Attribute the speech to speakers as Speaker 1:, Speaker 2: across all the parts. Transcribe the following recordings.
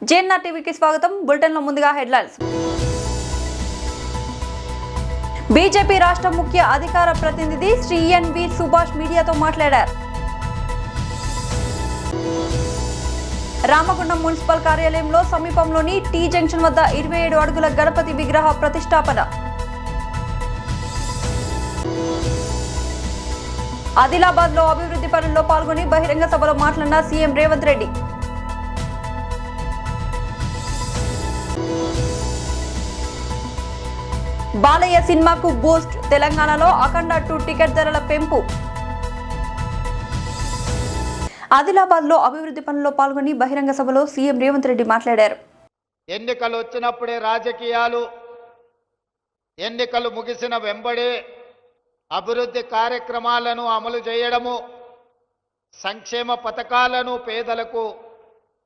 Speaker 1: JNR టీవీకి స్వాగతం. బులెటిన్లో ముందుగా హెడ్లైన్స్. బీజేపీ రాష్ట్ర ముఖ్య అధికార ప్రతినిధి శ్రీ ఎన్వి సుభాష్ మీడియాతో మాట్లాడారు. రామగుండం మున్సిపల్ కార్యాలయంలో సమీపంలోని టీ జంక్షన్ వద్ద 27 అడుగుల గణపతి విగ్రహ ప్రతిష్టాపన. ఆదిలాబాద్ లో అభివృద్ధి పనుల్లో పాల్గొని బహిరంగ సభలో మాట్లాడిన సీఎం రేవంత్ రెడ్డి. బాలయ్య సినిమాకు బూస్ట్. తెలంగాణలో అఖండ 2 టికెట్ ధరల పెంపు. ఆదిలాబాద్ లో అభివృద్ధి పనుల్లో పాల్గొని బహిరంగ సభలో సీఎం రేవంత్ రెడ్డి మాట్లాడారు.
Speaker 2: ఎన్నికలు వచ్చినప్పుడే రాజకీయాలు, ఎన్నికలు ముగిసిన వెంబడే అభివృద్ధి కార్యక్రమాలను అమలు చేయడము, సంక్షేమ పథకాలను పేదలకు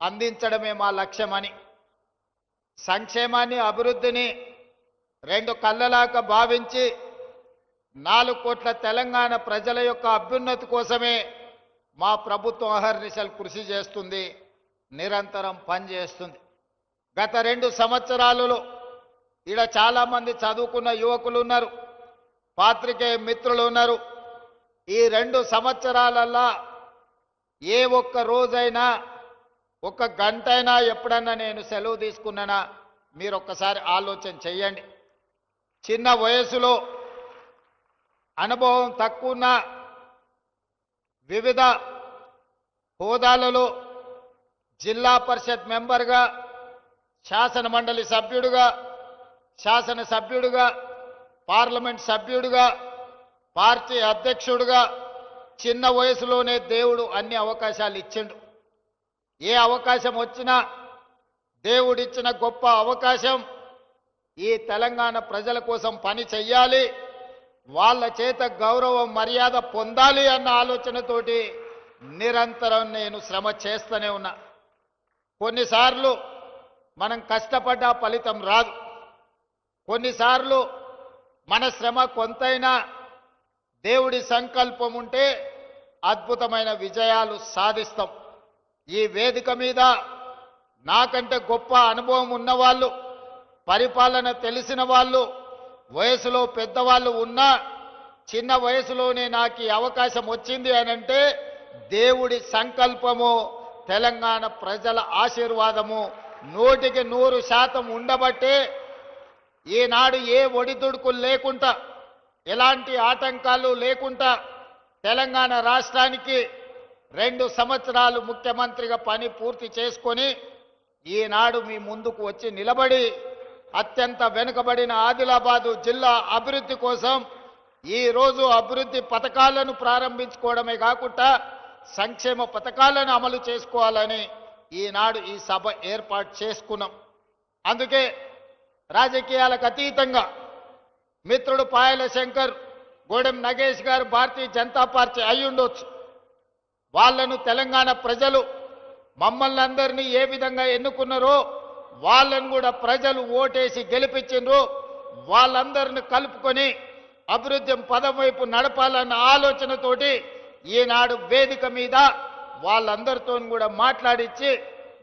Speaker 2: అందించడమే మా లక్ష్యమని, సంక్షేమాన్ని అభివృద్ధిని 2 కళ్ళలాగా భావించి 4 కోట్ల తెలంగాణ ప్రజల యొక్క అభ్యున్నతి కోసమే మా ప్రభుత్వం అహర్నిశలు కృషి చేస్తుంది, నిరంతరం పనిచేస్తుంది. గత 2 సంవత్సరాలలో ఈడ చాలామంది చదువుకున్న యువకులు ఉన్నారు, పాత్రికేయ మిత్రులు ఉన్నారు. ఈ 2 సంవత్సరాలల్లా ఏ ఒక్క రోజైనా, ఒక్క గంటైనా ఎప్పుడన్నా నేను సెలవు తీసుకున్నానా మీరు ఒక్కసారి ఆలోచన చెయ్యండి. చిన్న వయసులో అనుభవం తక్కువ వివిధ హోదాలలో జిల్లా పరిషత్ మెంబర్గా, శాసన మండలి సభ్యుడిగా, శాసనసభ్యుడిగా, పార్లమెంట్ సభ్యుడిగా, పార్టీ అధ్యక్షుడిగా చిన్న వయసులోనే దేవుడు అన్ని అవకాశాలు ఇచ్చిండు. ఏ అవకాశం వచ్చినా దేవుడిచ్చిన గొప్ప అవకాశం ఈ తెలంగాణ ప్రజల కోసం పని చెయ్యాలి, వాళ్ళ చేత గౌరవం మర్యాద పొందాలి అన్న ఆలోచనతోటి నిరంతరం నేను శ్రమ చేస్తూనే ఉన్నా. కొన్నిసార్లు మనం కష్టపడ్డ ఫలితం రాదు, కొన్నిసార్లు మన శ్రమ కొంతైనా దేవుడి సంకల్పం ఉంటే అద్భుతమైన విజయాలు సాధిస్తాం. ఈ వేదిక మీద నాకంటే గొప్ప అనుభవం ఉన్నవాళ్ళు, పరిపాలన తెలిసిన వాళ్ళు, వయసులో పెద్దవాళ్ళు ఉన్నా చిన్న వయసులోనే నాకు ఈ అవకాశం వచ్చింది అనంటే దేవుడి సంకల్పము, తెలంగాణ ప్రజల ఆశీర్వాదము 100% ఉండబట్టే ఈనాడు ఏ ఒడిదుడుకులు లేకుండా, ఎలాంటి ఆటంకాలు లేకుండా తెలంగాణ రాష్ట్రానికి 2 సంవత్సరాలు ముఖ్యమంత్రిగా పని పూర్తి చేసుకొని ఈనాడు మీ ముందుకు వచ్చి నిలబడి అత్యంత వెనుకబడిన ఆదిలాబాదు జిల్లా అభివృద్ధి కోసం ఈరోజు అభివృద్ధి పథకాలను ప్రారంభించుకోవడమే కాకుండా సంక్షేమ పథకాలను అమలు చేసుకోవాలని ఈనాడు ఈ సభ ఏర్పాటు చేసుకున్నాం. అందుకే రాజకీయాలకు అతీతంగా మిత్రుడు పాయల శంకర్, గోడెం నగేష్ గారు భారతీయ జనతా పార్టీ అయి ఉండొచ్చు. వాళ్ళను తెలంగాణ ప్రజలు మమ్మల్ని అందరినీ ఏ విధంగా ఎన్నుకున్నారో వాళ్ళను కూడా ప్రజలు ఓటేసి గెలిపించిండ్రు. వాళ్ళందరిని కలుపుకొని అభివృద్ధి పదం వైపు నడపాలన్న ఆలోచనతోటి ఈనాడు వేదిక మీద వాళ్ళందరితో కూడా మాట్లాడించి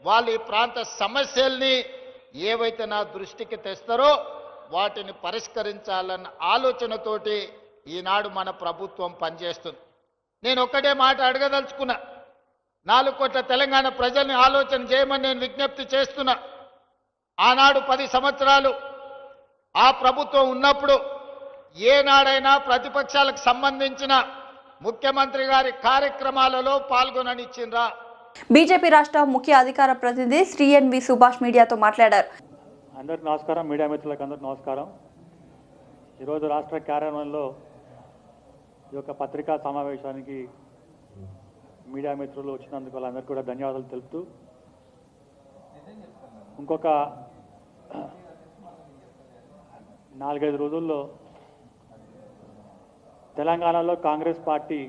Speaker 2: వాళ్ళు ఈ ప్రాంత సమస్యల్ని ఏవైతే నా దృష్టికి తెస్తారో వాటిని పరిష్కరించాలన్న ఆలోచనతోటి ఈనాడు మన ప్రభుత్వం పనిచేస్తుంది. నేను ఒక్కటే మాట అడగదలుచుకున్నా, 4 కోట్ల తెలంగాణ ప్రజల్ని ఆలోచన చేయమని నేను విజ్ఞప్తి చేస్తున్నా. ఆనాడు 10 సంవత్సరాలు ఆ ప్రభుత్వం ఉన్నప్పుడు ఏనాడైనా ప్రతిపక్షాలకు సంబంధించిన ముఖ్యమంత్రి గారి కార్యక్రమాలలో పాల్గొననిచ్చిండ్రా?
Speaker 1: బీజేపీ రాష్ట్ర ముఖ్య అధికార ప్రతినిధి శ్రీ ఎన్వి సుభాష్ మీడియాతో మాట్లాడారు.
Speaker 3: అందరికీ నమస్కారం, మీడియా మిత్రులకు అందరికీ నమస్కారం. ఈరోజు రాష్ట్ర కార్యాలయంలో ఈ యొక్క పత్రికా సమావేశానికి మీడియా మిత్రులు వచ్చినందుకు వాళ్ళందరికీ కూడా ధన్యవాదాలు తెలుపుతూ, ఇంకొక 4-5 రోజుల్లో తెలంగాణలో కాంగ్రెస్ పార్టీ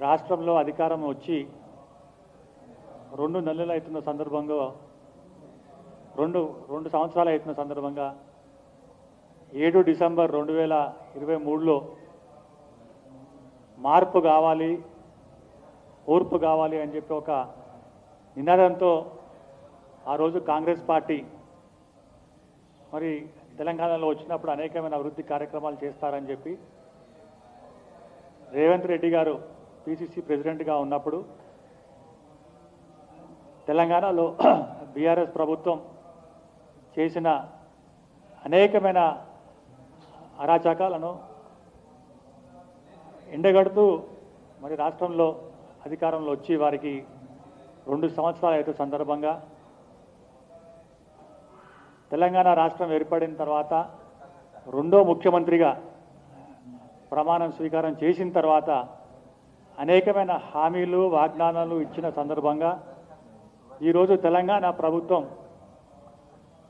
Speaker 3: రాష్ట్రంలో అధికారం వచ్చి 2 నెలలు అవుతున్న సందర్భంగా, 2 సంవత్సరాలు అవుతున్న సందర్భంగా 7 డిసెంబర్ 2023లో మార్పు కావాలి, ఓర్పు కావాలి అని చెప్పి ఒక నినాదంతో ఆ రోజు కాంగ్రెస్ పార్టీ మరి తెలంగాణలో వచ్చినప్పుడు అనేకమైన అభివృద్ధి కార్యక్రమాలు చేస్తారని చెప్పి రేవంత్ రెడ్డి గారు పిసిసి ప్రెసిడెంట్గా ఉన్నప్పుడు తెలంగాణలో బీఆర్ఎస్ ప్రభుత్వం చేసిన అనేకమైన అరాచకాలను ఎండగడుతూ మరి రాష్ట్రంలో అధికారంలో వచ్చి వారికి 2 సంవత్సరాలు అయితే సందర్భంగా తెలంగాణ రాష్ట్రం ఏర్పడిన తర్వాత రెండో ముఖ్యమంత్రిగా ప్రమాణం స్వీకారం చేసిన తర్వాత అనేకమైన హామీలు వాగ్దానాలు ఇచ్చిన సందర్భంగా ఈరోజు తెలంగాణ ప్రభుత్వం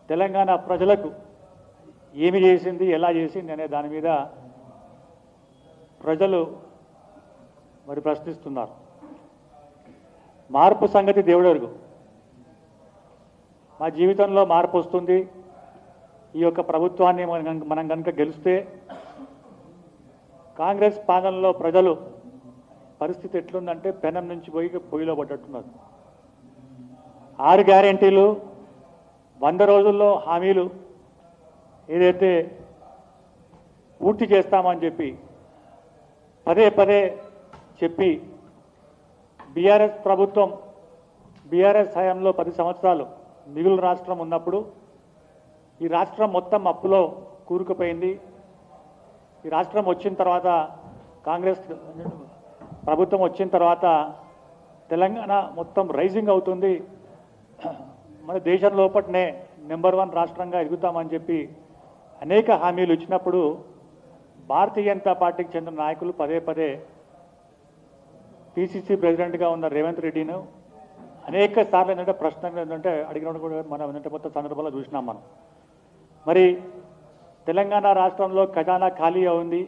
Speaker 3: తెలంగాణ ప్రజలకు ఏమి చేసింది, ఎలా చేసింది అనే దాని మీద ప్రజలు మరి ప్రశ్నిస్తున్నారు. మార్పు సంగతి దేవుడెరుగు. మా జీవితంలో మార్పు వస్తుంది. ఈ యొక్క ప్రభుత్వాన్ని మనం కనుక గెలిస్తే కాంగ్రెస్ పాలనలో ప్రజలు పరిస్థితి ఎట్లుందంటే పెనం నుంచి పోయి పొయ్యిలో పడ్డట్టున్నారు. 6 గ్యారెంటీలు, 100 రోజుల్లో హామీలు ఏదైతే పూర్తి చేస్తామని చెప్పి పదే పదే చెప్పి బీఆర్ఎస్ ప్రభుత్వం బీఆర్ఎస్ హయాంలో 10 సంవత్సరాలు మిగులు రాష్ట్రం ఉన్నప్పుడు ఈ రాష్ట్రం మొత్తం అప్పులో కూరుకుపోయింది. ఈ రాష్ట్రం వచ్చిన తర్వాత కాంగ్రెస్ ప్రభుత్వం వచ్చిన తర్వాత తెలంగాణ మొత్తం రైజింగ్ అవుతుంది, మన దేశం లోపలనే నెంబర్ 1 రాష్ట్రంగా ఎదుగుతామని చెప్పి అనేక హామీలు ఇచ్చినప్పుడు భారతీయ జనతా పార్టీకి చెందిన నాయకులు పదే పదే పిసిసి ప్రెసిడెంట్గా ఉన్న రేవంత్ రెడ్డిను అనేక సార్లు ఏంటంటే ప్రశ్నలు ఏంటంటే అడిగినప్పుడు కూడా మనం ఏంటంటే మొత్తం సందర్భంలో చూసినాం మనం. మరి తెలంగాణ రాష్ట్రంలో ఖజానా ఖాళీ ఉంది.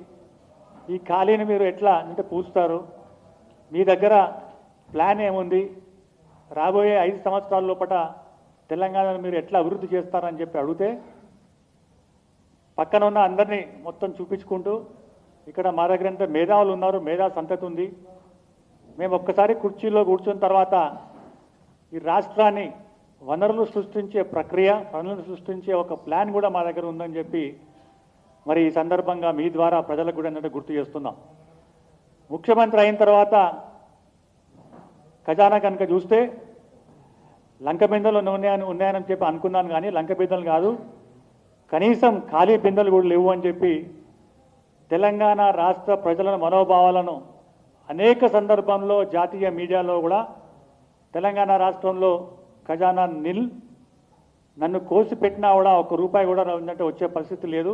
Speaker 3: ఈ ఖాళీని మీరు ఎట్లా అంటే పూస్తారు? మీ దగ్గర ప్లాన్ ఏముంది? రాబోయే 5 సంవత్సరాల లోపల తెలంగాణను మీరు ఎట్లా అభివృద్ధి చేస్తారని చెప్పి అడిగితే పక్కన ఉన్న అందరినీ మొత్తం చూపించుకుంటూ ఇక్కడ మా దగ్గర ఎంత మేధావులు ఉన్నారు, మేధా సంతతి ఉంది, మేము ఒక్కసారి కుర్చీలో కూర్చున్న తర్వాత ఈ రాష్ట్రాన్ని వనరులు సృష్టించే ప్రక్రియ, పనులను సృష్టించే ఒక ప్లాన్ కూడా మా దగ్గర ఉందని చెప్పి మరి ఈ సందర్భంగా మీ ద్వారా ప్రజలకు కూడా ఏంటంటే గుర్తు చేస్తున్నాం. ముఖ్యమంత్రి అయిన తర్వాత ఖజానా కనుక చూస్తే లంక బిందెలు ఉన్నాయని చెప్పి అనుకున్నాను, కానీ లంక బిందెలు కాదు, కనీసం ఖాళీ బిందెలు కూడా లేవు అని చెప్పి తెలంగాణ రాష్ట్ర ప్రజల మనోభావాలను అనేక సందర్భంలో జాతీయ మీడియాలో కూడా తెలంగాణ రాష్ట్రంలో ఖజానా నిల్, నన్ను కోసి పెట్టినా కూడా ₹1 కూడా ఉందంటే వచ్చే పరిస్థితి లేదు.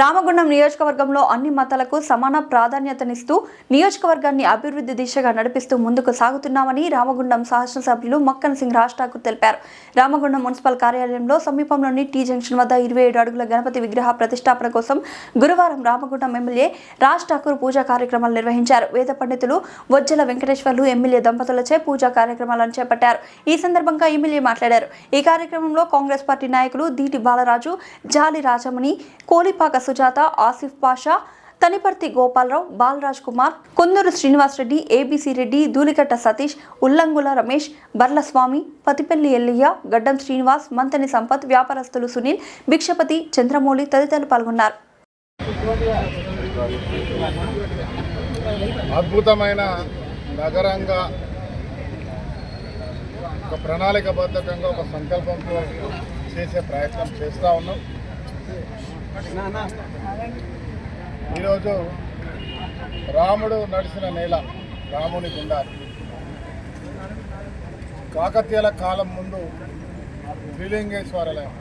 Speaker 1: రామగుండం నియోజకవర్గంలో అన్ని మతాలకు సమాన ప్రాధాన్యతనిస్తూ నియోజకవర్గాన్ని అభివృద్ధి దిశగా నడిపిస్తూ ముందుకు సాగుతున్నామని రామగుండం శాసనసభ్యులు మక్కన్ సింగ్ రాజ్ ఠాకూర్ తెలిపారు. రామగుండం మున్సిపల్ కార్యాలయంలో సమీపంలోని టీ జంక్షన్ వద్ద 27 అడుగుల గణపతి విగ్రహ ప్రతిష్టాపన కోసం గురువారం రామగుండం ఎమ్మెల్యే రాజ్ ఠాకూర్ పూజా కార్యక్రమాలు నిర్వహించారు. వేద పండితులు వజ్జల వెంకటేశ్వర్లు ఎమ్మెల్యే దంపతులచే పూజా కార్యక్రమాలను చేపట్టారు. ఈ సందర్భంగా ఎమ్మెల్యే మాట్లాడారు. ఈ కార్యక్రమంలో కాంగ్రెస్ పార్టీ నాయకులు దీటి బాలరాజు, జాలి రాజమణి, కోలిపాక సుజాత, ఆసిఫ్ పాషా, తనిపర్తి గోపాలరావు, బాలరాజ్ కుమార్, కుందూరు శ్రీనివాసరెడ్డి, ఏబీసీ రెడ్డి, ధూళికట్ట సతీష్, ఉల్లంగుల రమేష్, బర్లస్వామి, పతిపెల్లి ఎల్లయ్య, గడ్డం శ్రీనివాస్, మంతని సంపత్, వ్యాపారస్తులు సునీల్, భిక్షపతి, చంద్రమౌళి తదితరులు పాల్గొన్నారు.
Speaker 2: అద్భుతమైన నగరంగా ఒక ప్రణాళికబద్ధంగా ఒక సంకల్పంతో చేసే ప్రయత్నం చేస్తూ ఉన్నాం. ఈరోజు రాముడు నడిచిన నేల, రాముని గుండాలు. కాకతీయుల కాలం ముందు త్రిలింగేశ్వరాలయం,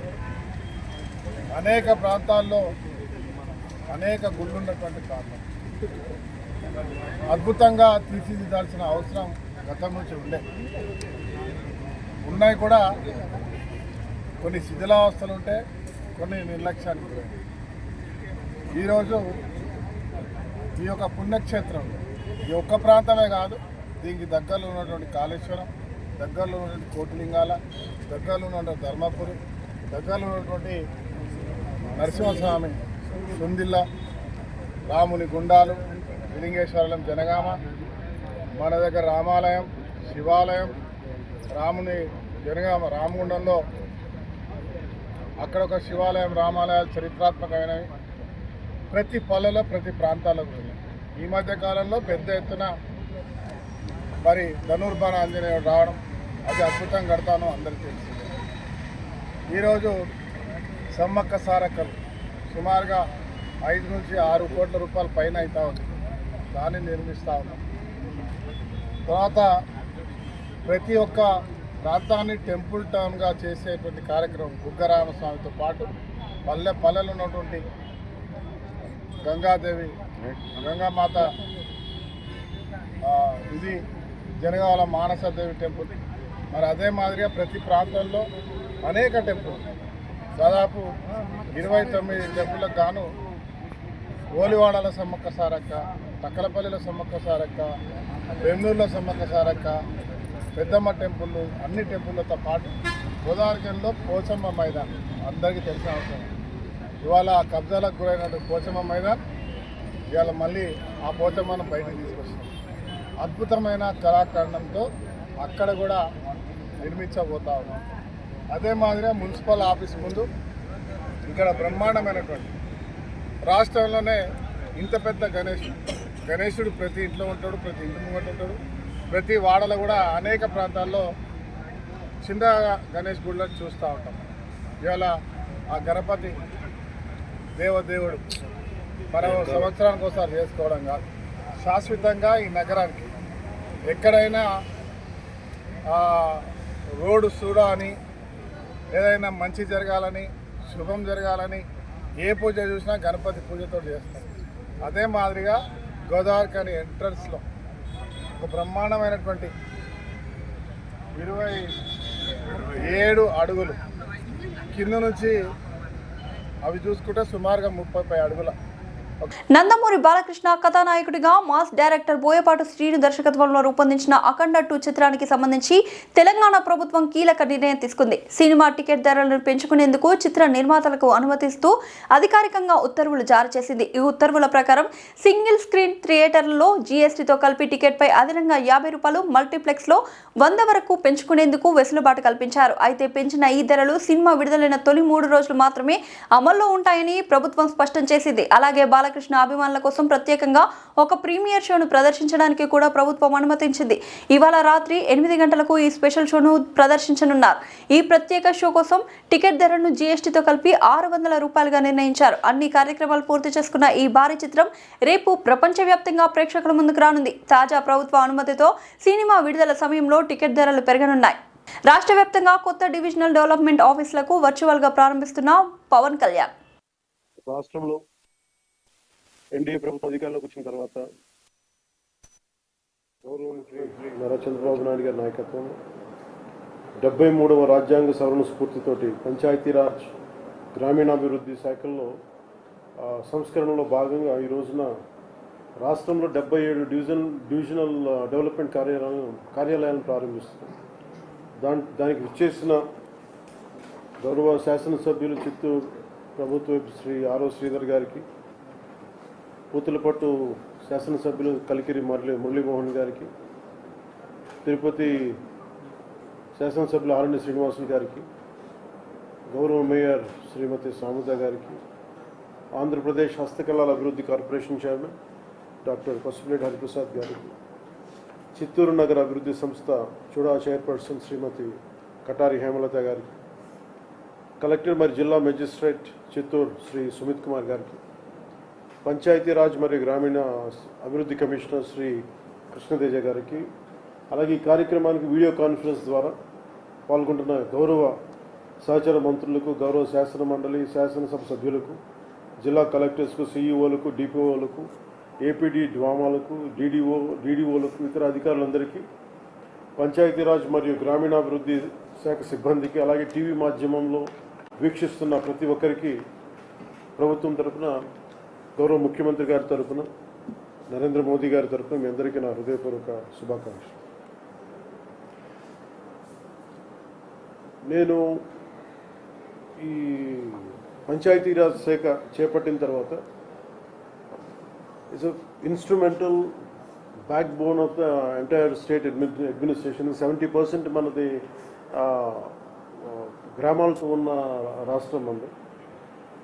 Speaker 2: అనేక ప్రాంతాల్లో అనేక గుళ్ళున్నటువంటి ప్రాంతం. అద్భుతంగా తీర్చిదిద్దాల్సిన అవసరం గతం నుంచి ఉన్నాయి కూడా. కొన్ని శిథిలావస్థలు ఉంటే, కొన్ని నిర్లక్ష్యానికి గురైంది. ఈరోజు ఈ యొక్క పుణ్యక్షేత్రం ఈ ఒక్క ప్రాంతమే కాదు, దీనికి దగ్గరలో ఉన్నటువంటి కాళేశ్వరం, దగ్గరలో ఉన్నటువంటి కోటిలింగాల, దగ్గరలో ఉన్నటువంటి ధర్మపురి, దగ్గరలో ఉన్నటువంటి నరసింహస్వామి సుందిల్ల, రాముని గుండాలు, లింగేశ్వరం, జనగామ, మన దగ్గర రామాలయం, శివాలయం, రాముని జనగామ రామగుండంలో అక్కడ ఒక శివాలయం, రామాలయాలు చరిత్రాత్మకమైనవి ప్రతి పల్లెలో ప్రతి ప్రాంతాల్లో ఉన్నాయి. ఈ మధ్య కాలంలో పెద్ద ఎత్తున మరి ధనుర్బాణ ఆంజనేయుడు రావడం, అది అద్భుతం కడతాను అందరికీ తెలిసింది. ఈరోజు సమ్మక్క సారక్కలు సుమారుగా 5 నుంచి 6 కోట్ల రూపాయల పైన అవుతా ఉంది. దాన్ని నిర్మిస్తూ ఉన్నాం. తర్వాత ప్రతి ఒక్క ప్రాంతాన్ని టెంపుల్ టౌన్గా చేసేటువంటి కార్యక్రమం బుగ్గరామస్వామితో పాటు పల్లెలు ఉన్నటువంటి గంగాదేవి, గంగామాత, ఇది జనగాల మానసదేవి టెంపుల్. మరి అదే మాదిరిగా ప్రతి ప్రాంతంలో అనేక టెంపుల్, దాదాపు 29 టెంపుల్లకు గాను ఓలివాడల సమ్మక్క సారక్క, తక్కలపల్లిలో సమ్మక్క సారక్క, బెంగళూరులో సమ్మక్క సారక్క, పెద్దమ్మ టెంపుల్, అన్ని టెంపుల్లతో పాటు గోదావరిలో పోచమ్మ మైదాన్ అందరికీ తెలిసిన అవసరం. ఇవాళ కబ్జాలకు గురైనటువంటి పోచమ్మ మైదాన్ ఇవాళ మళ్ళీ ఆ పోచమ్మను బయటకు తీసుకొస్తాం. అద్భుతమైన కళాఖండంతో అక్కడ కూడా నిర్మించబోతా ఉన్నాం. అదే మాదిరిగా మున్సిపల్ ఆఫీస్ ముందు ఇక్కడ బ్రహ్మాండమైనటువంటి రాష్ట్రంలోనే ఇంత పెద్ద గణేశుడు ప్రతి ఇంట్లో ఉంటాడు, ప్రతి ఇంటి ముంగట ఉంటాడు. ప్రతి వాడలో కూడా అనేక ప్రాంతాల్లో చిన్న గణేష్ గుళ్ళని చూస్తూ ఉంటాం. ఇవాళ ఆ గణపతి దేవదేవుడు మనం సంవత్సరానికి ఒకసారి చేసుకోవడం కాదు, శాశ్వతంగా ఈ నగరానికి ఎక్కడైనా రోడ్డు చూడాలని, ఏదైనా మంచి జరగాలని, శుభం జరగాలని ఏ పూజ చూసినా గణపతి పూజతో చేస్తాం. అదే మాదిరిగా గోదావరి కానీ ఎంట్రన్స్లో ఒక బ్రహ్మాండమైనటువంటి 27 అడుగులు కింద నుంచి అవి చూసుకుంటే సుమారుగా 30 అడుగుల.
Speaker 1: నందమూరి బాలకృష్ణ కథానాయకుడిగా మాస్ డైరెక్టర్ బోయపాటి శ్రీను దర్శకత్వంలో రూపొందించిన అఖండ 2 చిత్రానికి సంబంధించి తెలంగాణ ప్రభుత్వం కీలక నిర్ణయం తీసుకుంది. సినిమా టికెట్ ధరలను పెంచుకునేందుకు చిత్ర నిర్మాతలకు అనుమతిస్తూ అధికారికంగా ఉత్తర్వులు జారీ చేసింది. ఈ ఉత్తర్వుల ప్రకారం సింగిల్ స్క్రీన్ థియేటర్లలో జీఎస్టీతో కలిపి టికెట్పై అదనంగా 50 రూపాయలు, మల్టీప్లెక్స్లో 100 వరకు పెంచుకునేందుకు వెసులుబాటు కల్పించారు. అయితే పెంచిన ఈ ధరలు సినిమా విడుదలైన తొలి 3 రోజులు మాత్రమే అమల్లో ఉంటాయని ప్రభుత్వం స్పష్టం చేసింది. అలాగే బాలకృష్ణ అభిమానుల కోసం ప్రత్యేకంగా ఒక ప్రీమియర్ షోను ప్రదర్శించడానికి కూడా ప్రభుత్వం అనుమతించింది. ఇవాళ రాత్రి 8 గంటలకు ఈ స్పెషల్ షోను ప్రదర్శించనున్నారు. ఈ ప్రత్యేక షో కోసం టికెట్ ధరను జీఎస్టీతో కలిపి 600 రూపాయలుగా నిర్ణయించారు. అన్ని కార్యక్రమాలు పూర్తి చేసుకున్న ఈ భారీ చిత్రం రేపు ప్రపంచవ్యాప్తంగా ప్రేక్షకుల ముందుకు రానుంది. తాజా ప్రభుత్వ అనుమతితో సినిమా విడుదల సమయంలో టికెట్ ధరలు పెరగనున్నాయి. రాష్ట్ర వ్యాప్తంగా కొత్త డివిజనల్ డెవలప్మెంట్ ఆఫీసులకు వర్చువల్గా ప్రారంభిస్తున్న పవన్ కళ్యాణ్.
Speaker 4: రాష్ట్రంలో ఎన్డీఏ ప్రభుత్వం అధికారంలోకి వచ్చిన తర్వాత గౌరవ ముఖ్యమంత్రి నారా చంద్రబాబు నాయుడు గారి నాయకత్వంలో 73వ రాజ్యాంగ సవరణ స్ఫూర్తితోటి పంచాయతీరాజ్ గ్రామీణాభివృద్ధి శాఖల్లో సంస్కరణలో భాగంగా ఈ రోజున రాష్ట్రంలో 77 డివిజనల్ డెవలప్మెంట్ కార్యాలయాలను ప్రారంభిస్తున్నాం. దానికి విచ్చేసిన గౌరవ శాసనసభ్యులు చిత్తూరు ప్రభుత్వ శ్రీ ఆరో శ్రీధర్ గారికి, పూతలపట్టు శాసనసభ్యులు కలికిరి మురళీమోహన్ గారికి, తిరుపతి శాసనసభ్యులు ఆరణ్య శ్రీనివాసులు గారికి, గౌరవ మేయర్ శ్రీమతి సాముద గారికి, ఆంధ్రప్రదేశ్ హస్తకళల అభివృద్ధి corporation chairman doctor Pasupuleti Hariprasad గారికి, చిత్తూరు నగర అభివృద్ధి సంస్థ చూడా చైర్పర్సన్ శ్రీమతి కటారి హేమలత గారికి, కలెక్టర్ మరియు జిల్లా మెజిస్ట్రేట్ చిత్తూరు శ్రీ సుమిత్ కుమార్ గారికి, పంచాయతీరాజ్ మరియు గ్రామీణ అభివృద్ధి కమిషనర్ శ్రీ కృష్ణతేజ గారికి, అలాగే ఈ కార్యక్రమానికి వీడియో కాన్ఫరెన్స్ ద్వారా పాల్గొంటున్న గౌరవ సహచర మంత్రులకు, గౌరవ శాసన మండలి శాసనసభ సభ్యులకు, జిల్లా కలెక్టర్స్కు, సిఈఓలకు, డిపిఓలకు, ఏపీడీ డ్వామాలకు, డీడీఓలకు, ఇతర అధికారులందరికీ, పంచాయతీరాజ్ మరియు గ్రామీణాభివృద్ధి శాఖ సిబ్బందికి, అలాగే టీవీ మాధ్యమంలో వీక్షిస్తున్న ప్రతి ఒక్కరికి ప్రభుత్వం తరఫున, గౌరవ ముఖ్యమంత్రి గారి తరఫున, నరేంద్ర మోదీ గారి తరఫున మీ అందరికీ నా హృదయపూర్వక శుభాకాంక్షలు. నేను ఈ పంచాయతీరాజ్ శాఖ చేపట్టిన తర్వాత it's instrumental back bone of the entire state administration. 70% మనది గ్రామాలతో ఉన్న రాష్ట్రం మంది.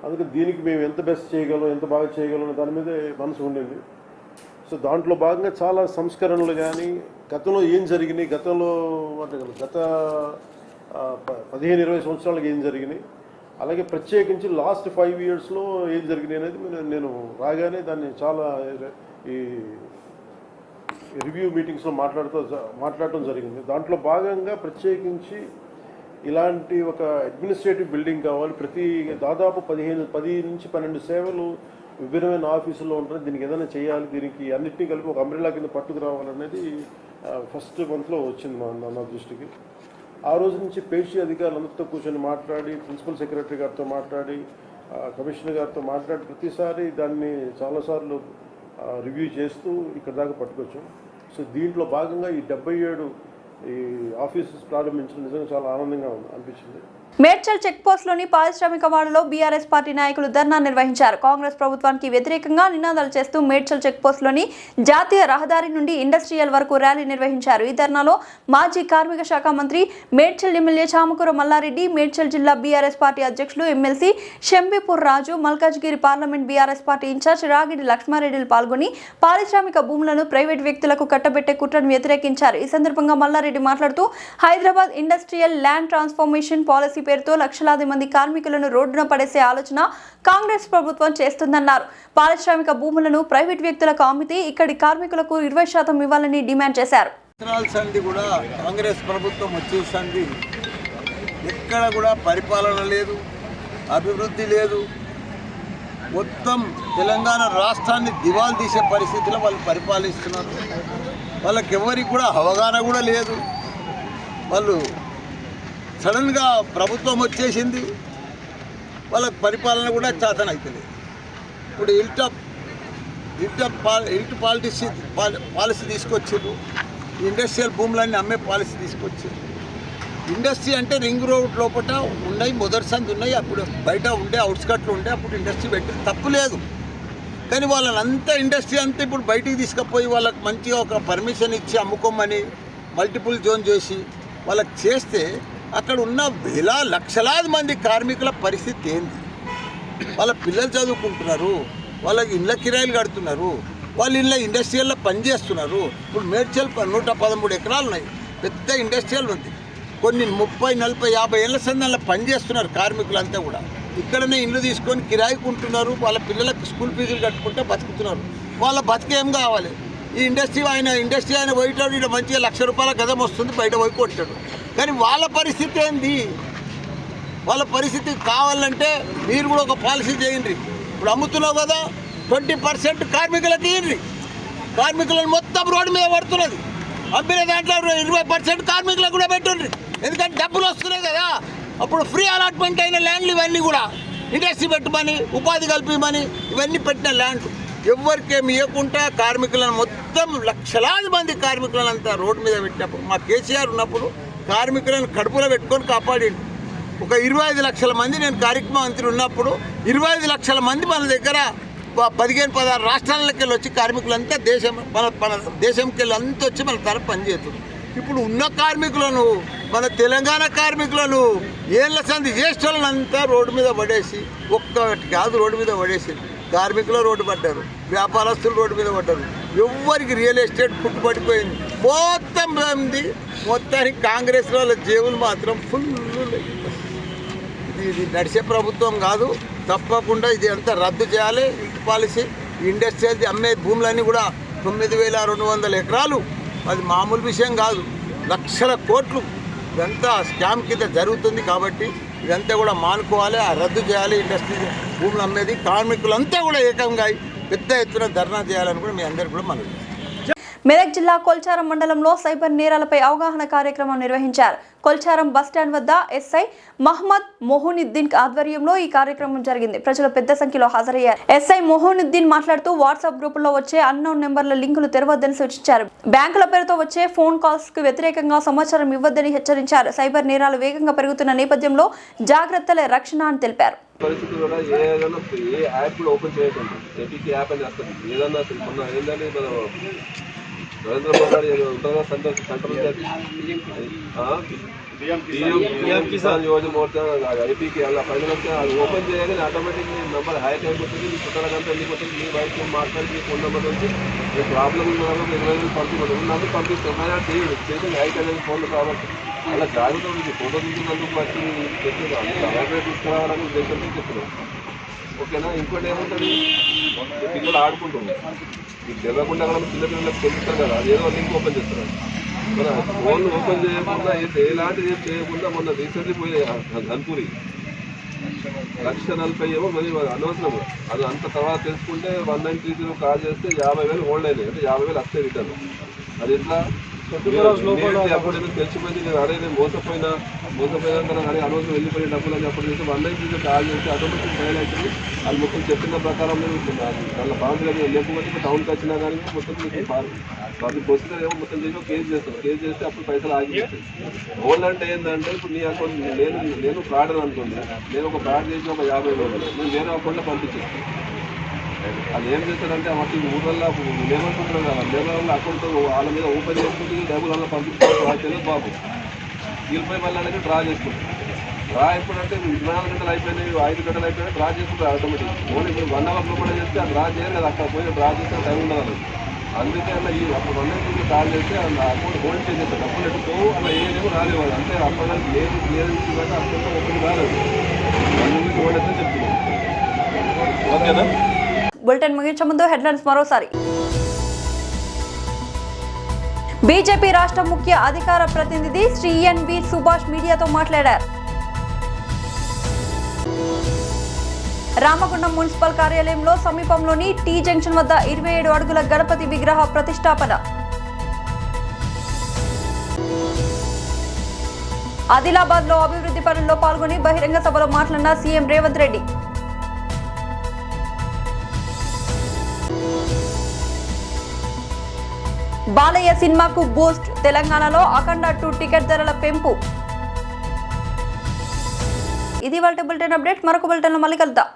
Speaker 4: అందుకే దీనికి మేము ఎంత బెస్ట్ చేయగలం, ఎంత బాగా చేయగలం దాని మీదే మనసు ఉండింది. సో దాంట్లో భాగంగా చాలా సంస్కరణలు కానీ గతంలో ఏం జరిగినాయి, గతంలో గత 15-20 సంవత్సరాలకు ఏం జరిగినాయి, అలాగే ప్రత్యేకించి లాస్ట్ 5 yearsలో ఏం జరిగినాయి అనేది నేను రాగానే దాన్ని చాలా ఈ రివ్యూ మీటింగ్స్లో మాట్లాడటం జరిగింది. దాంట్లో భాగంగా ప్రత్యేకించి ఇలాంటి ఒక అడ్మినిస్ట్రేటివ్ బిల్డింగ్ కావాలి, దాదాపు 10 నుంచి 12 సేవలు విభిన్నమైన ఆఫీసుల్లో ఉంటారు, దీనికి ఏదైనా చేయాలి, దీనికి అన్నింటినీ కలిపి ఒక అంబ్రెల్లా కింద పట్టుకురావాలనేది ఫస్ట్ మంత్లో వచ్చింది నా దృష్టికి. ఆ రోజు నుంచి పేషీ అధికారులందరితో కూర్చొని మాట్లాడి, ప్రిన్సిపల్ సెక్రటరీ గారితో మాట్లాడి, కమిషనర్ గారితో మాట్లాడి ప్రతిసారి దాన్ని చాలాసార్లు రివ్యూ చేస్తూ ఇక్కడ దాకా పట్టుకొచ్చాం. సో దీంట్లో భాగంగా ఈ 77 ఈ ఆఫీసెస్ ప్రారంభించడం నిజంగా చాలా ఆనందంగా అనిపించింది.
Speaker 1: మేడ్చల్ చెక్ పోస్ట్లోని పారిశ్రామిక వాడలో బీఆర్ఎస్ పార్టీ నాయకులు ధర్నా నిర్వహించారు. కాంగ్రెస్ ప్రభుత్వానికి వ్యతిరేకంగా నినాదాలు చేస్తూ మేడ్చల్ చెక్ పోస్ట్లోని జాతీయ రహదారి నుండి ఇండస్ట్రియల్ వరకు ర్యాలీ నిర్వహించారు. ఈ ధర్నాలో మాజీ కార్మిక శాఖ మంత్రి, మేడ్చల్ ఎమ్మెల్యే చామకూర మల్లారెడ్డి, మేడ్చల్ జిల్లా బీఆర్ఎస్ పార్టీ అధ్యక్షులు MLC Shambipur Raju, Malkajgiri parliament BRS party incharge Ragidi లక్ష్మారెడ్డిలు పాల్గొని పారిశ్రామిక భూములను ప్రైవేట్ వ్యక్తులకు కట్టబెట్టే కుట్రను వ్యతిరేకించారు. ఈ సందర్భంగా మల్లారెడ్డి మాట్లాడుతూ Hyderabad industrial land transformation policy పేరుతో లక్షలాది మంది కార్మికులను రోడ్డున పడేసే ఆలోచన కాంగ్రెస్ ప్రభుత్వం చేస్తుందన్నారు. పారిశ్రామిక భూములను ప్రైవేట్ వ్యక్తులకు అమ్మితే ఇక్కడి కార్మికులకు 20% ఇవ్వాలని డిమాండ్ చేశారు.
Speaker 5: కూడా కాంగ్రెస్ ప్రభుత్వం వచ్చేసింది, ఎక్కడ కూడా పరిపాలన లేదు, అభివృద్ధి లేదు, మొత్తం తెలంగాణ రాష్ట్రాన్ని దివాలు తీసే పరిస్థితిలో వాళ్ళు పరిపాలిస్తున్నారు. వాళ్ళకి ఎవరికి కూడా అవగాహన కూడా లేదు. వాళ్ళు సడన్గా ప్రభుత్వం వచ్చేసింది, వాళ్ళకి పరిపాలన కూడా చేతనవుతుంది. ఇప్పుడు ఇల్ట్ పాలసీ తీసుకొచ్చారు, ఇండస్ట్రియల్ భూములన్నీ అమ్మే పాలసీ తీసుకొచ్చారు. ఇండస్ట్రీ అంటే రింగ్ రోడ్ లోపల ఉన్నాయి, మొదటి సంది ఉన్నాయి, అప్పుడు బయట ఉండే అవుట్స్కట్లు ఉండే, అప్పుడు ఇండస్ట్రీ పెట్టి తప్పు లేదు. కానీ వాళ్ళని అంతా ఇండస్ట్రీ అంతా ఇప్పుడు బయటికి తీసుకుపోయి వాళ్ళకి మంచిగా ఒక పర్మిషన్ ఇచ్చి అమ్ముకోమని మల్టిపుల్ జోన్ చేసి వాళ్ళకి చేస్తే అక్కడ ఉన్న లక్షలాది మంది కార్మికుల పరిస్థితి ఏంది? వాళ్ళ పిల్లలు చదువుకుంటున్నారు, వాళ్ళకి ఇళ్ళ కిరాయిలు కడుతున్నారు, వాళ్ళు ఇళ్ళ ఇండస్ట్రియల్లో పనిచేస్తున్నారు. ఇప్పుడు మేడ్చల్ 113 ఎకరాలు ఉన్నాయి, పెద్ద ఇండస్ట్రియల్ ఉంది. కొన్ని 30, 40, 50 ఏళ్ళ సందర్లో పనిచేస్తున్నారు కార్మికులంతా కూడా. ఇక్కడనే ఇల్లు తీసుకొని కిరాయికుంటున్నారు, వాళ్ళ పిల్లలకు స్కూల్ ఫీజులు కట్టుకుంటే బతుకుతున్నారు. వాళ్ళ బతికేం కావాలి? ఈ ఇండస్ట్రీ ఆయన పోయేటాడు, ఇక్కడ మంచిగా ₹1,00,000 గజం వస్తుంది, బయట పోయి కొట్టాడు. కానీ వాళ్ళ పరిస్థితి ఏంది? వాళ్ళ పరిస్థితి కావాలంటే మీరు కూడా ఒక పాలసీ చేయండి. ఇప్పుడు అమ్ముతున్నావు కదా, 20% కార్మికులకు ఇవ్వండి. కార్మికులను మొత్తం రోడ్డు మీద పడుతున్నది, అమ్మిన దాంట్లో 20% కార్మికులకు కూడా పెట్టండి. ఎందుకంటే డబ్బులు వస్తున్నాయి కదా. అప్పుడు ఫ్రీ అలాట్మెంట్ అయిన ల్యాండ్లు ఇవన్నీ కూడా ఇండస్ట్రీ పెట్టమని, ఉపాధి కల్పించమని ఇవన్నీ పెట్టిన ల్యాండ్లు ఎవరికేమి ఇవ్వకుండా కార్మికులను మొత్తం లక్షలాది మంది కార్మికులను అంతా రోడ్డు మీద పెట్టినప్పుడు, మా కేసీఆర్ ఉన్నప్పుడు కార్మికులను కడుపులో పెట్టుకొని కాపాడిండు. ఒక 25 లక్షల మంది, నేను కార్యక్రమ మంత్రి ఉన్నప్పుడు 25 లక్షల మంది మన దగ్గర 15-16 రాష్ట్రాలకి వెళ్ళి వచ్చి కార్మికులంతా మన దేశంకి వెళ్ళి అంతా వచ్చి మన తర పనిచేస్తుంది. ఇప్పుడు ఉన్న కార్మికులను, మన తెలంగాణ కార్మికులను ఏళ్ళ సంది జ్యేష్ఠులనంతా రోడ్డు మీద పడేసి, ఒక్కటి కాదు రోడ్డు మీద పడేసి కార్మికులు రోడ్డు పడ్డారు, వ్యాపారస్తులు రోడ్డు మీద పడ్డారు. ఎవ్వరికి రియల్ ఎస్టేట్ పుట్టుపడిపోయింది. మొత్తానికి కాంగ్రెస్ వాళ్ళ జేబులు మాత్రం ఫుల్. ఇది నడిచే ప్రభుత్వం కాదు, తప్పకుండా ఇది అంతా రద్దు చేయాలి. ఇంటి పాలసీ, ఇండస్ట్రియల్ అమ్మే భూములన్నీ కూడా 9,200 ఎకరాలు, అది మామూలు విషయం కాదు, లక్షల కోట్లు ఇదంతా స్కామ్ కింద జరుగుతుంది. కాబట్టి ఇదంతా కూడా మానుకోవాలి, రద్దు చేయాలి. ఇండస్ట్రీ భూములు అమ్మేది కార్మికులంతా కూడా ఏకంగా పెద్ద ఎత్తున ధర్నా చేయాలని కూడా మీ అందరికీ కూడా మనవి.
Speaker 1: మెదక్ జిల్లా కొల్చారం మండలంలో సైబర్ నేరాలపై అవగాహన కార్యక్రమం నిర్వహించారు. కొల్చారం బస్టాండ్ వద్ద ఎస్ఐ మహమ్మద్ మొహునుద్దీన్ ఆధ్వర్యంలో ఈ కార్యక్రమం జరిగింది. ప్రజలు పెద్ద సంఖ్యలో హాజరయ్యారు. ఎస్ఐ మొహునుద్దీన్ మాట్లాడుతూ వాట్సాప్ గ్రూపుల్లో వచ్చే అన్నోన్ నెంబర్ల లింకులు తెరవద్దని సూచించారు. బ్యాంకుల పేరుతో వచ్చే ఫోన్ కాల్స్ కు వ్యతిరేకంగా సమాచారం ఇవ్వద్దని హెచ్చరించారు. సైబర్ నేరాలు వేగంగా పెరుగుతున్న నేపథ్యంలో జాగ్రత్తలే రక్షణ అని తెలిపారు.
Speaker 6: పరిస్థితులు కూడా ఏదైనా ఏ యాప్ కూడా ఓపెన్ చేయకండి. ఏపీకి యాప్ అని చేస్తాం. ఏదన్నా మొన్న ఏంటంటే మన నరేంద్ర మోదీ గారు ఉంటారా సెంట్రల్ PM కిసాన్ యోజన మోర్చా ఐపీకి అలా ఫైనల్ వస్తే అది ఓపెన్ చేయగానే ఆటోమేటిక్ మీ నెంబర్ హ్యాక్ అయిపోతుంది, మీ చుట్టాలకంతా వెళ్ళిపోతుంది, మీ వైఫ్ మాట్లాడి మీ ఫోన్ నెంబర్ వచ్చి మీ ప్రాబ్లం ఉన్నారో మీ 20 పంపించడం నాకు పంపిస్తాం. కానీ ఆ చేసి హ్యాక్ అనేది ఫోన్లు కాబట్టి అలా జాగ్రత్త ఉంది. ఫోటో తీసుకున్నందుకు బట్టి చెప్తున్నాం, అలాగే తీసుకురావాలని ఉద్దేశంతో చెప్తున్నాం. ఓకేనా? ఇంకోటి ఏముంటుంది, పిల్లలు ఆడుకుంటున్నారు, మీకు తెలియకుండా కూడా చిన్నపిల్లలకు తెలుస్తారు కదా, అదేదో లింక్ ఓపెన్ చేస్తున్నారు. మన ఫోన్ ఓపెన్ చేయకుండా ఎలాంటిది ఏం చేయకుండా మొన్న రీసెంట్లీ పోయి ధన్పూరి 1,40,000 ఏమో మరి అనవసరం. అది అంత తర్వాత తెలుసుకుంటే 1930 కాల్ చేస్తే 50,000 హోల్డ్ అయినాయి, అంటే 50,000 వస్తాయి రిటర్న్. అది ఎట్లా అప్పుడు తెలిసిపోయింది. నేను అరే నేను మోసపోయినా కదా, అరే అనవసరం వెళ్ళిపోయిన డబ్బులు అని అప్పుడు చేసి 119 కాల్ చేసి ఆటోమేటిక్ ఫైల్ అవుతుంది. అది మొత్తం చెప్పిన ప్రకారం వాళ్ళ బాగుంది కదా, లేకపోతే టౌన్కి వచ్చినా కానీ మొత్తం అది ప్రొసీజర్ ఏమో మొత్తం చేసి కేసు చేస్తాను. కేసు చేస్తే అప్పుడు పైసలు ఆగిపోతాయి. హోల్డ్ అంటే ఏంటంటే ఇప్పుడు నీ అకౌంట్ నేను ఫ్రాడ్ అని అనుకోండి, నేను ఒక ఫ్రాడ్ చేసి ఒక 50,000 నేను వేరే అకౌంట్లో పంపించేస్తాను. అది ఏం చేస్తారంటే మాకు ఊళ్ళల్లో లేబర్కుంటున్నాం కదా, లేబర్ వల్ల అకౌంట్ వాళ్ళ మీద ఓపెన్ చేసుకుంటే డబ్బులు వల్ల పంపించుకోవాలి. వాళ్ళు తెలియదు బాబు, వీళ్ళపై మళ్ళీ అనేది డ్రా చేసుకుంటాం. డ్రా ఎప్పుడంటే 24 గంటలు అయిపోయినాయి, 5 గంటలు అయిపోయినాయి, డ్రా చేసుకుంటారు ఆటోమేటిక్. ఓన్లీ మీరు 1 అవర్ లోపల చేస్తే ఆ డ్రా చేయాలి కదా, అక్కడ పోయి డ్రా చేస్తే టైం ఉండదు. అందుకే అలా ఈ అప్పుడు 119 కాల్ చేస్తే అలా అకౌంట్ హోల్డ్ చేసేస్తారు. డబ్బులు ఎట్టుకో అలా ఏదేమో రాలేవు. అంటే అప్పుడు లేదు ఇచ్చిందంటే అప్పుడు ఒకటి రాలేదు. అందుకే హోల్డ్ అయితే చెప్తున్నాం. ఓకేనా?
Speaker 1: బులెటిన్ ముగించే ముందు హెడ్లైన్స్ మరోసారి. బీజేపీ రాష్ట్ర ముఖ్య అధికార ప్రతినిధి శ్రీ ఎన్వి సుభాష్ మీడియాతో మాట్లాడారు. రామగుండం మున్సిపల్ కార్యాలయంలో సమీపంలోని టీ జంక్షన్ వద్ద 27 అడుగుల గణపతి విగ్రహ ప్రతిష్టాపన. ఆదిలాబాద్ లో అభివృద్ధి పనుల్లో పాల్గొని బహిరంగ సభలో మాట్లాడిన సీఎం రేవంత్ రెడ్డి. బాలయ్య సినిమాకు బూస్ట్, తెలంగాణలో అఖండ 2 టికెట్ ధరల పెంపు. ఇది వాళ్ళ బులెటిన్ అప్డేట్. మరొక బులెటిన్లో మళ్ళీ కలుద్దాం.